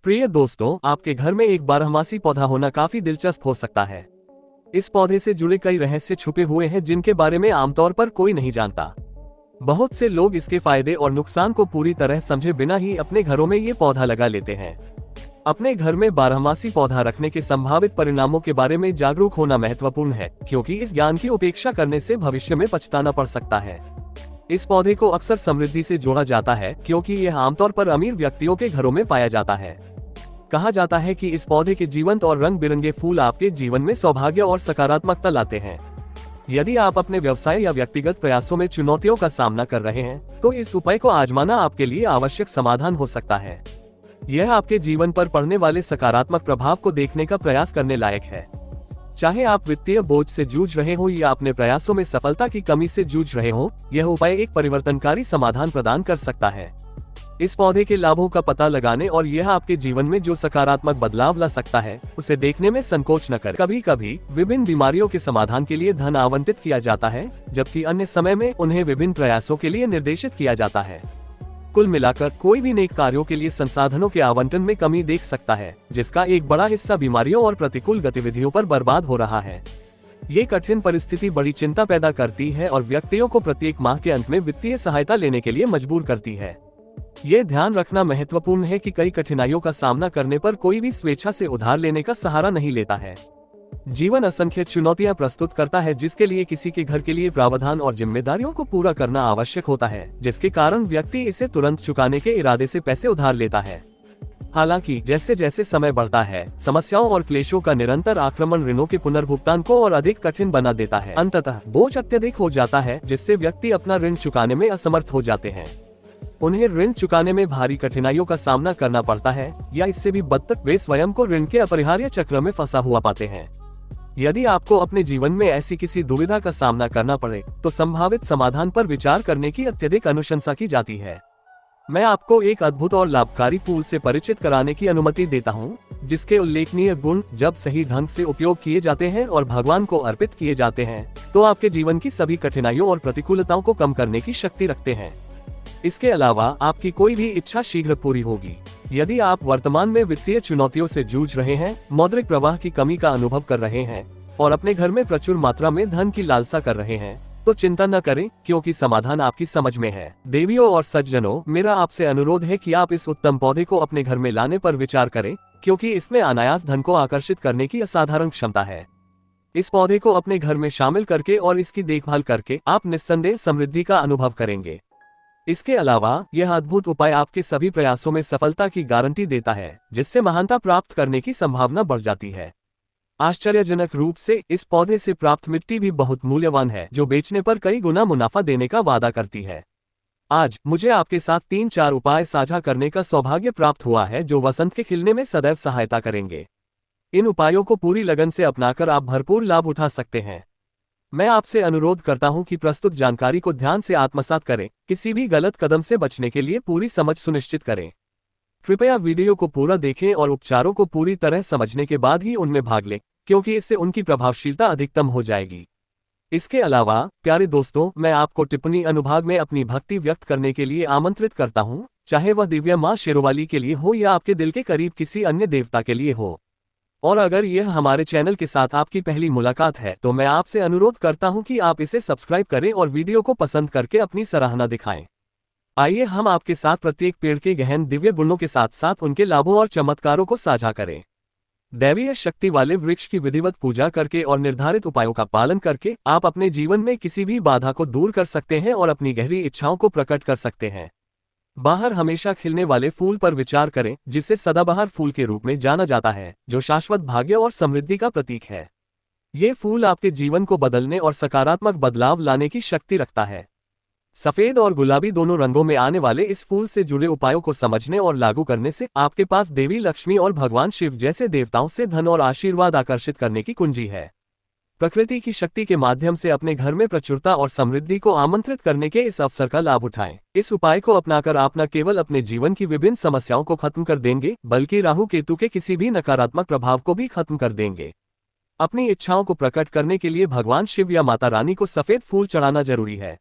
प्रिय दोस्तों, आपके घर में एक बारहमासी पौधा होना काफी दिलचस्प हो सकता है। इस पौधे से जुड़े कई रहस्य छुपे हुए हैं जिनके बारे में आमतौर पर कोई नहीं जानता। बहुत से लोग इसके फायदे और नुकसान को पूरी तरह समझे बिना ही अपने घरों में ये पौधा लगा लेते हैं। अपने घर में बारहमासी पौधा रखने के संभावित परिणामों के बारे में जागरूक होना महत्वपूर्ण है, क्योंकि इस ज्ञान की उपेक्षा करने से भविष्य में पछताना पड़ सकता है। इस पौधे को अक्सर समृद्धि से जोड़ा जाता है, क्योंकि यह आमतौर पर अमीर व्यक्तियों के घरों में पाया जाता है। कहा जाता है कि इस पौधे के जीवंत और रंग बिरंगे फूल आपके जीवन में सौभाग्य और सकारात्मकता लाते हैं। यदि आप अपने व्यवसाय या व्यक्तिगत प्रयासों में चुनौतियों का सामना कर रहे हैं, तो इस उपाय को आजमाना आपके लिए आवश्यक समाधान हो सकता है। यह आपके जीवन पर पड़ने वाले सकारात्मक प्रभाव को देखने का प्रयास करने लायक है। चाहे आप वित्तीय बोझ से जूझ रहे हो या अपने प्रयासों में सफलता की कमी से जूझ रहे हो, यह उपाय एक परिवर्तनकारी समाधान प्रदान कर सकता है। इस पौधे के लाभों का पता लगाने और यह आपके जीवन में जो सकारात्मक बदलाव ला सकता है, उसे देखने में संकोच न करें। कभी कभी विभिन्न बीमारियों के समाधान के लिए धन आवंटित किया जाता है, जबकि अन्य समय में उन्हें विभिन्न प्रयासों के लिए निर्देशित किया जाता है। कुल मिलाकर कोई भी नेक कार्यों के लिए संसाधनों के आवंटन में कमी देख सकता है, जिसका एक बड़ा हिस्सा बीमारियों और प्रतिकूल गतिविधियों पर बर्बाद हो रहा है। ये कठिन परिस्थिति बड़ी चिंता पैदा करती है और व्यक्तियों को प्रत्येक माह के अंत में वित्तीय सहायता लेने के लिए मजबूर करती है। ये ध्यान रखना महत्वपूर्ण है कि कई कठिनाइयों का सामना करने पर कोई भी स्वेच्छा से उधार लेने का सहारा नहीं लेता है। जीवन असंख्य चुनौतियां प्रस्तुत करता है, जिसके लिए किसी के घर के लिए प्रावधान और जिम्मेदारियों को पूरा करना आवश्यक होता है, जिसके कारण व्यक्ति इसे तुरंत चुकाने के इरादे से पैसे उधार लेता है। हालांकि जैसे जैसे समय बढ़ता है, समस्याओं और क्लेशों का निरंतर आक्रमण ऋणों के पुनर्भुगतान को और अधिक कठिन बना देता है। अंततः बोझ अत्यधिक हो जाता है, जिससे व्यक्ति अपना ऋण चुकाने में असमर्थ हो जाते हैं। उन्हें ऋण चुकाने में भारी कठिनाइयों का सामना करना पड़ता है, या इससे भी बदतर वे स्वयं को ऋण के अपरिहार्य चक्र में फंसा हुआ पाते हैं। यदि आपको अपने जीवन में ऐसी किसी दुविधा का सामना करना पड़े, तो संभावित समाधान पर विचार करने की अत्यधिक अनुशंसा की जाती है। मैं आपको एक अद्भुत और लाभकारी फूल से परिचित कराने की अनुमति देता हूं, जिसके उल्लेखनीय गुण जब सही ढंग से उपयोग किए जाते हैं और भगवान को अर्पित किए जाते हैं, तो आपके जीवन की सभी कठिनाइयों और प्रतिकूलताओं को कम करने की शक्ति रखते हैं। इसके अलावा आपकी कोई भी इच्छा शीघ्र पूरी होगी। यदि आप वर्तमान में वित्तीय चुनौतियों से जूझ रहे हैं, मौद्रिक प्रवाह की कमी का अनुभव कर रहे हैं और अपने घर में प्रचुर मात्रा में धन की लालसा कर रहे हैं, तो चिंता न करें, क्योंकि समाधान आपकी समझ में है। देवियों और सज्जनों, मेरा आपसे अनुरोध है कि आप इस उत्तम पौधे को अपने घर में लाने पर विचार करें, क्योंकि इसमें अनायास धन को आकर्षित करने की असाधारण क्षमता है। इस पौधे को अपने घर में शामिल करके और इसकी देखभाल करके आप निस्संदेह समृद्धि का अनुभव करेंगे। इसके अलावा यह अद्भुत उपाय आपके सभी प्रयासों में सफलता की गारंटी देता है, जिससे महानता प्राप्त करने की संभावना बढ़ जाती है। आश्चर्यजनक रूप से इस पौधे से प्राप्त मिट्टी भी बहुत मूल्यवान है, जो बेचने पर कई गुना मुनाफा देने का वादा करती है। आज मुझे आपके साथ 3-4 उपाय साझा करने का सौभाग्य प्राप्त हुआ है, जो वसंत के खिलने में सदैव सहायता करेंगे। इन उपायों को पूरी लगन से अपनाकर आप भरपूर लाभ उठा सकते हैं। मैं आपसे अनुरोध करता हूं कि प्रस्तुत जानकारी को ध्यान से आत्मसात करें, किसी भी गलत कदम से बचने के लिए पूरी समझ सुनिश्चित करें। कृपया वीडियो को पूरा देखें और उपचारों को पूरी तरह समझने के बाद ही उनमें भाग लें, क्योंकि इससे उनकी प्रभावशीलता अधिकतम हो जाएगी। इसके अलावा प्यारे दोस्तों, मैं आपको टिप्पणी अनुभाग में अपनी भक्ति व्यक्त करने के लिए आमंत्रित करता हूं, चाहे वह दिव्या मां शेरोवाली के लिए हो या आपके दिल के करीब किसी अन्य देवता के लिए हो। और अगर यह हमारे चैनल के साथ आपकी पहली मुलाकात है, तो मैं आपसे अनुरोध करता हूं कि आप इसे सब्सक्राइब करें और वीडियो को पसंद करके अपनी सराहना दिखाएं। आइए हम आपके साथ प्रत्येक पेड़ के गहन दिव्य गुणों के साथ साथ उनके लाभों और चमत्कारों को साझा करें। दैवीय शक्ति वाले वृक्ष की विधिवत पूजा करके और निर्धारित उपायों का पालन करके आप अपने जीवन में किसी भी बाधा को दूर कर सकते हैं और अपनी गहरी इच्छाओं को प्रकट कर सकते हैं। बाहर हमेशा खिलने वाले फूल पर विचार करें, जिसे सदाबहार फूल के रूप में जाना जाता है, जो शाश्वत भाग्य और समृद्धि का प्रतीक है। ये फूल आपके जीवन को बदलने और सकारात्मक बदलाव लाने की शक्ति रखता है। सफेद और गुलाबी दोनों रंगों में आने वाले इस फूल से जुड़े उपायों को समझने और लागू करने से आपके पास देवी लक्ष्मी और भगवान शिव जैसे देवताओं से धन और आशीर्वाद आकर्षित करने की कुंजी है। प्रकृति की शक्ति के माध्यम से अपने घर में प्रचुरता और समृद्धि को आमंत्रित करने के इस अवसर का लाभ उठाएं। इस उपाय को अपनाकर आप न केवल अपने जीवन की विभिन्न समस्याओं को खत्म कर देंगे, बल्कि राहु केतु के किसी भी नकारात्मक प्रभाव को भी खत्म कर देंगे। अपनी इच्छाओं को प्रकट करने के लिए भगवान शिव या माता रानी को सफेद फूल चढ़ाना जरूरी है।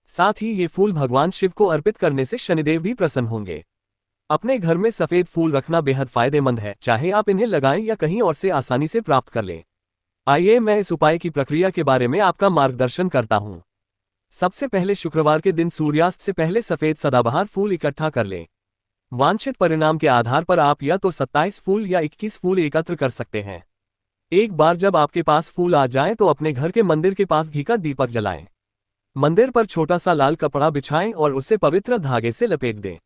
साथ ही ये फूल भगवान शिव को अर्पित करने से शनिदेव भी प्रसन्न होंगे। अपने घर में सफेद फूल रखना बेहद फायदेमंद है, चाहे आप इन्हें लगाएं या कहीं और से आसानी से प्राप्त कर लें। आइए मैं इस उपाय की प्रक्रिया के बारे में आपका मार्गदर्शन करता हूं। सबसे पहले शुक्रवार के दिन सूर्यास्त से पहले सफेद सदाबहार फूल इकट्ठा कर लें। वांछित परिणाम के आधार पर आप या तो 27 फूल या 21 फूल एकत्र कर सकते हैं। एक बार जब आपके पास फूल आ जाएं तो अपने घर के मंदिर के पास घी का दीपक जलाएं। मंदिर पर छोटा सा लाल कपड़ा बिछाएं और उसे पवित्र धागे से लपेट दें।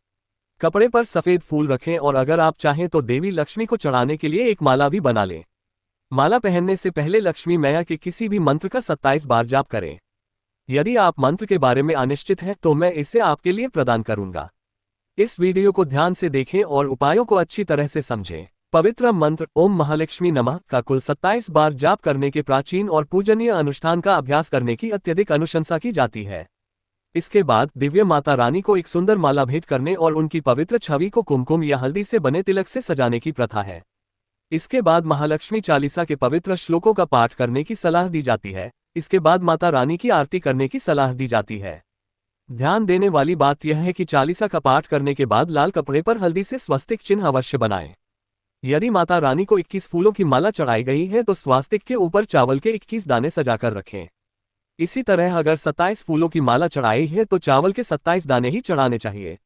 कपड़े पर सफेद फूल रखें और अगर आप चाहें तो देवी लक्ष्मी को चढ़ाने के लिए एक माला भी बना लें। माला पहनने से पहले लक्ष्मी मैया के किसी भी मंत्र का 27 बार जाप करें। यदि आप मंत्र के बारे में अनिश्चित हैं तो मैं इसे आपके लिए प्रदान करूंगा। इस वीडियो को ध्यान से देखें और उपायों को अच्छी तरह से समझें। पवित्र मंत्र ओम महालक्ष्मी नमः का कुल 27 बार जाप करने के प्राचीन और पूजनीय अनुष्ठान का अभ्यास करने की अत्यधिक अनुशंसा की जाती है। इसके बाद दिव्य माता रानी को एक सुंदर माला भेंट करने और उनकी पवित्र छवि को कुमकुम या हल्दी से बने तिलक से सजाने की प्रथा है। इसके बाद महालक्ष्मी चालीसा के पवित्र श्लोकों का पाठ करने की सलाह दी जाती है। इसके बाद माता रानी की आरती करने की सलाह दी जाती है। ध्यान देने वाली बात यह है कि चालीसा का पाठ करने के बाद लाल कपड़े पर हल्दी से स्वस्तिक चिन्ह अवश्य बनाएं। यदि माता रानी को 21 फूलों की माला चढ़ाई गई है तो स्वास्तिक के ऊपर चावल के 21 दाने सजाकर रखें। इसी तरह अगर 27 फूलों की माला चढ़ाई है तो चावल के 27 दाने ही चढ़ाने चाहिए।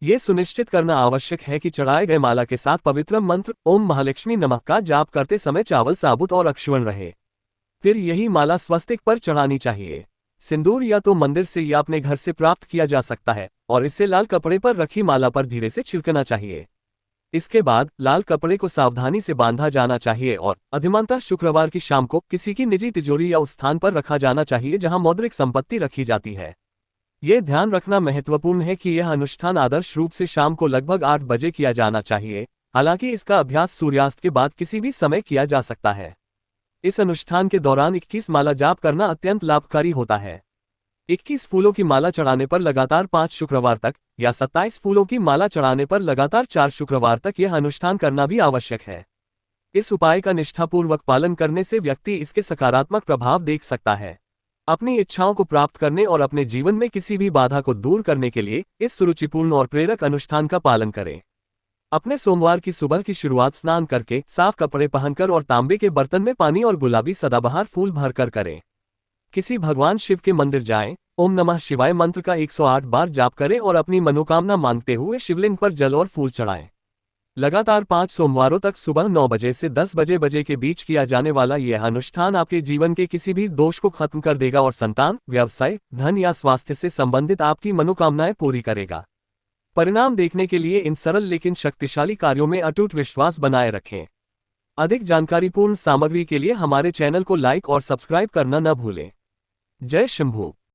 ये सुनिश्चित करना आवश्यक है कि चढ़ाए गए माला के साथ पवित्र मंत्र ओम महालक्ष्मी नमः का जाप करते समय चावल साबुत और अक्षुण्ण रहे। फिर यही माला स्वस्तिक पर चढ़ानी चाहिए। सिंदूर या तो मंदिर से या अपने घर से प्राप्त किया जा सकता है और इसे लाल कपड़े पर रखी माला पर धीरे से छिड़कना चाहिए। इसके बाद लाल कपड़े को सावधानी से बांधा जाना चाहिए और अधिमानतः शुक्रवार की शाम को किसी की निजी तिजोरी या उस स्थान पर रखा जाना चाहिए जहां मौद्रिक संपत्ति रखी जाती है। ये ध्यान रखना महत्वपूर्ण है कि यह अनुष्ठान आदर्श रूप से शाम को लगभग 8 बजे किया जाना चाहिए। हालांकि इसका अभ्यास सूर्यास्त के बाद किसी भी समय किया जा सकता है। इस अनुष्ठान के दौरान 21 माला जाप करना अत्यंत लाभकारी होता है। 21 फूलों की माला चढ़ाने पर लगातार 5 शुक्रवार तक या 27 फूलों की माला चढ़ाने पर लगातार 4 शुक्रवार तक यह अनुष्ठान करना भी आवश्यक है। इस उपाय का निष्ठापूर्वक पालन करने से व्यक्ति इसके सकारात्मक प्रभाव देख सकता है। अपनी इच्छाओं को प्राप्त करने और अपने जीवन में किसी भी बाधा को दूर करने के लिए इस सुरुचिपूर्ण और प्रेरक अनुष्ठान का पालन करें। अपने सोमवार की सुबह की शुरुआत स्नान करके, साफ कपड़े पहनकर और तांबे के बर्तन में पानी और गुलाबी सदाबहार फूल भरकर करें। किसी भगवान शिव के मंदिर जाएं, ओम नमः शिवाय मंत्र का 108 बार जाप करें और अपनी मनोकामना मांगते हुए शिवलिंग पर जल और फूल चढ़ाएं। लगातार 5 सोमवारों तक सुबह 9 बजे से 10 बजे के बीच किया जाने वाला यह अनुष्ठान आपके जीवन के किसी भी दोष को खत्म कर देगा और संतान, व्यवसाय, धन या स्वास्थ्य से संबंधित आपकी मनोकामनाएं पूरी करेगा। परिणाम देखने के लिए इन सरल लेकिन शक्तिशाली कार्यों में अटूट विश्वास बनाए रखें। अधिक जानकारीपूर्ण सामग्री के लिए हमारे चैनल को लाइक और सब्सक्राइब करना न भूलें। जय शंभू।